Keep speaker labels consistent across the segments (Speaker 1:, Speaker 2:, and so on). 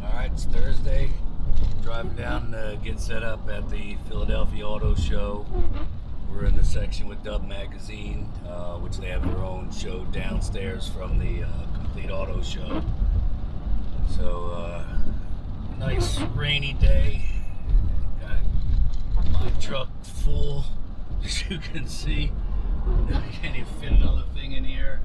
Speaker 1: Alright, it's Thursday. Driving down to get set up at the Philadelphia Auto Show. We're in the section with Dub Magazine, which they have their own show downstairs from the Complete Auto Show. So, nice rainy day. Got my truck full, as you can see. I can't even fit another thing in here.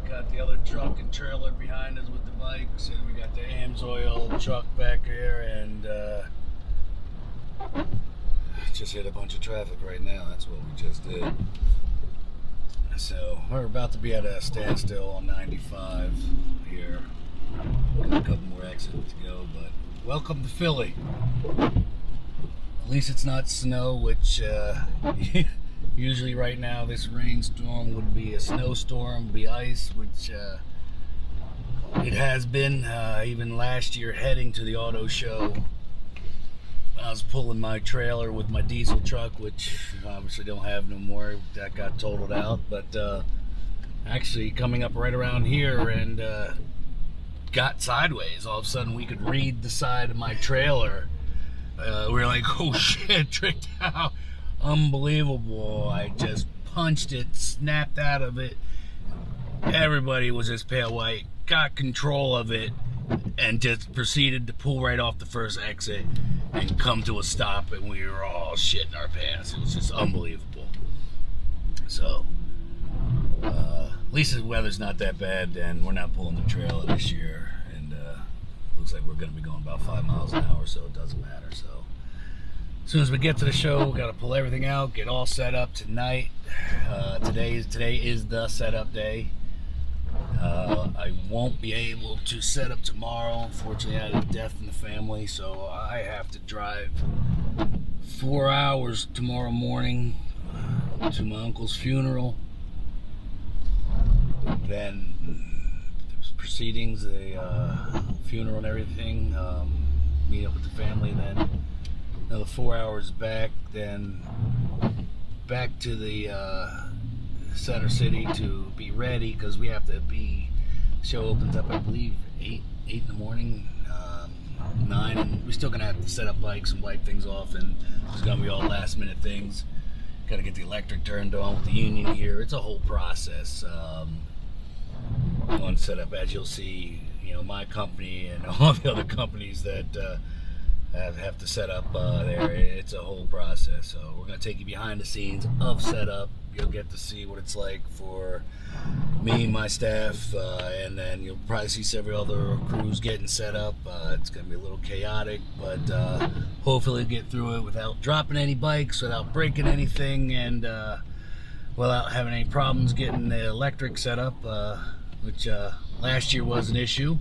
Speaker 1: Got the other truck and trailer behind us with the bikes, and we got the AMSOIL truck back here, and just hit a bunch of traffic right now. That's what we just did. So we're about to be at a standstill on 95 here. Got a couple more exits to go, but welcome to Philly. At least it's not snow, which usually right now this rainstorm would be a snowstorm, would be ice, which it has been. Even last year heading to the auto show, I was pulling my trailer with my diesel truck, which obviously don't have no more. That got totaled out, but actually coming up right around here and got sideways. All of a sudden we could read the side of my trailer. We were like, oh shit, tricked out. Unbelievable. I just punched it, snapped out of it. Everybody was just pale white, got control of it, and just proceeded to pull right off the first exit and come to a stop, and we were all shitting our pants. It was just unbelievable. So at least the weather's not that bad, and we're not pulling the trailer this year, and looks like we're going to be going about 5 miles an hour, so it doesn't matter. So as soon as we get to the show, we got to pull everything out, get all set up tonight. Today is the setup day. I won't be able to set up tomorrow. Unfortunately, I had a death in the family, so I have to drive 4 hours tomorrow morning to my uncle's funeral. Then the proceedings, the funeral and everything, meet up with the family, then another 4 hours back, then back to the Center City to be ready, because we have to be, show opens up I believe 8 in the morning, 9, and we're still gonna have to set up bikes and wipe things off, and it's gonna be all last minute things. Gotta get the electric turned on with the union here. It's a whole process on setup, as you'll see. You know, my company and all the other companies that have to set up there. It's a whole process. So we're going to take you behind the scenes of setup. You'll get to see what it's like for me and my staff, and then you'll probably see several other crews getting set up. It's going to be a little chaotic, but hopefully get through it without dropping any bikes, without breaking anything, and without having any problems getting the electric set up, which last year was an issue.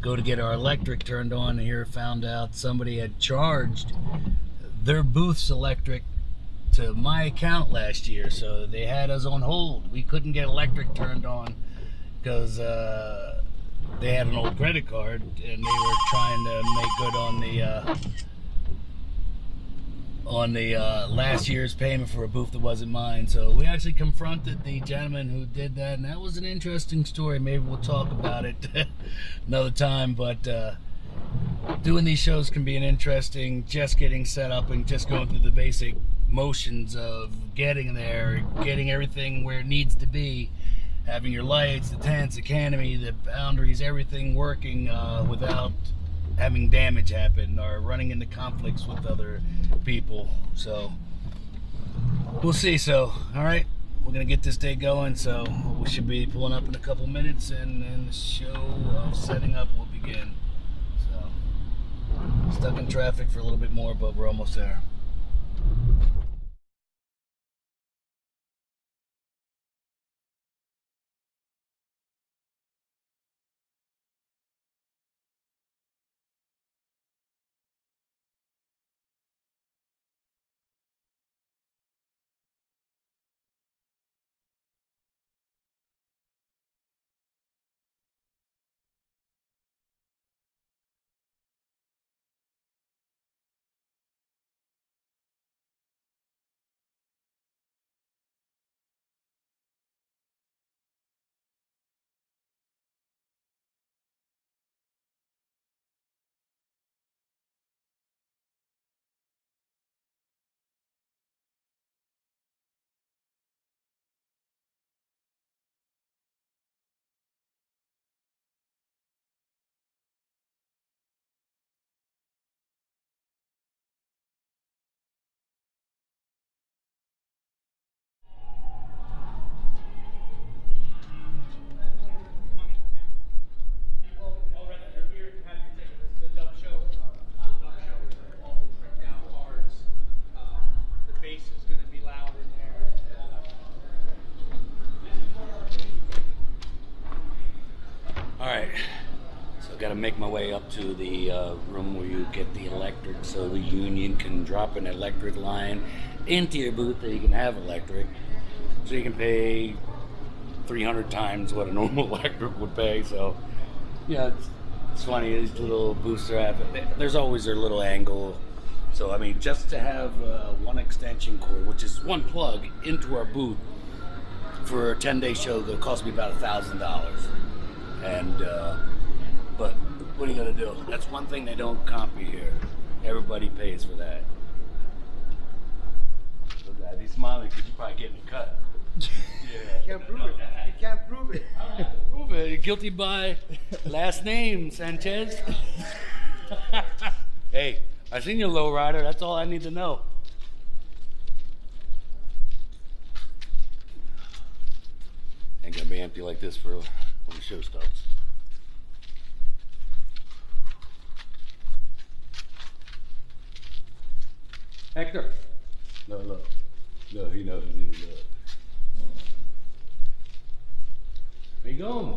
Speaker 1: Go to get our electric turned on here, found out somebody had charged their booth's electric to my account last year, so they had us on hold. We couldn't get electric turned on because they had an old credit card and they were trying to make good on the last year's payment for a booth that wasn't mine. So we actually confronted the gentleman who did that, and that was an interesting story. Maybe we'll talk about it another time, but doing these shows can be an interesting, just getting set up and just going through the basic motions of getting there, getting everything where it needs to be, having your lights, the tents, the canopy, the boundaries, everything working without having damage happen or running into conflicts with other people. So we'll see. So all right, we're gonna get this day going, so we should be pulling up in a couple minutes, and then the show of setting up will begin. So stuck in traffic for a little bit more, but we're almost there. make my way up to the room where you get the electric, so the union can drop an electric line into your booth that you can have electric, so you can pay 300 times what a normal electric would pay. So yeah, it's funny, these little booths are having, there's always their little angle. So I mean, just to have one extension cord, which is one plug, into our booth for a 10-day show, that cost me about $1,000. And but what are you gonna do? That's one thing they don't comp you here. Everybody pays for that. Look at that. He's smiling because you're probably getting a cut. Yeah.
Speaker 2: You can't prove it. You can't prove it.
Speaker 1: I don't have to prove it. You're guilty by last name, Sanchez. Hey, I seen your low rider. That's all I need to know. Ain't gonna be empty like this for when the show starts. Hector. No, look. No, he knows who he is. Where you going?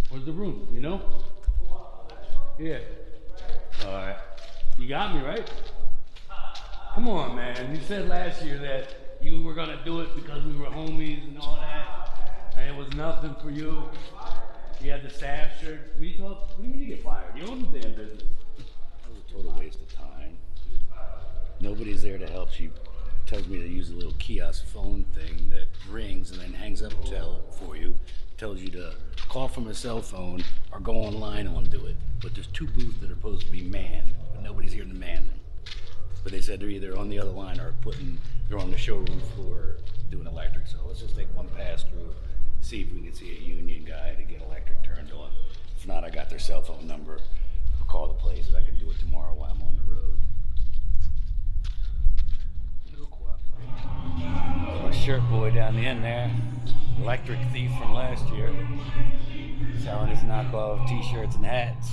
Speaker 1: Where's the room? You know? Yeah. All right. You got me, right? Come on, man. You said last year that you were gonna do it because we were homies and all that, and it was nothing for you. You had the staff shirt. What do you need to get fired? You own the damn business. That was a total waste of time. Nobody's there to help. She tells me to use a little kiosk phone thing that rings and then hangs up for you. Tells you to call from a cell phone or go online and do it. But there's two booths that are supposed to be manned, but nobody's here to man them. But they said they're either on the other line or they're on the showroom floor doing electric. So let's just take one pass through, see if we can see a union guy to get electric turned on. If not, I got their cell phone number. I'll call the place and I can do it tomorrow while I'm on the road. My shirt boy down the end there, electric thief from last year, selling his knockoff t-shirts and hats.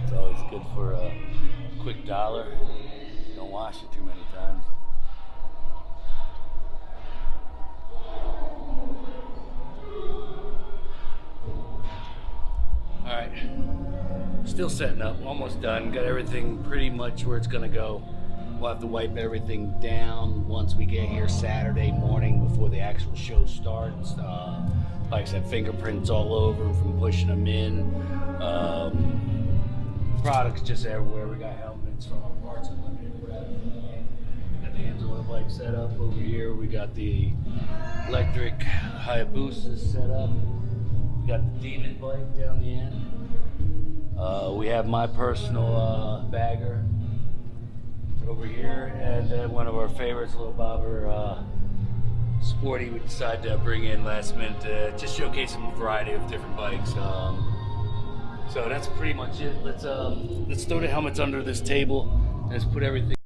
Speaker 1: It's always good for a quick dollar. Don't wash it too many times. Alright, still setting up, almost done. Got everything pretty much where it's gonna go. We'll have to wipe everything down once we get here Saturday morning before the actual show starts. Like I said, fingerprints all over from pushing them in. Products just everywhere. We got helmets from our parts unlimited. Got the Angela bike set up over here. We got the electric Hayabusa set up. We got the Demon bike down the end. We have my personal bagger over here, and one of our favorites, little bobber Sporty, we decided to bring in last minute, just showcasing a variety of different bikes. So that's pretty much it. Let's throw the helmets under this table. Let's put everything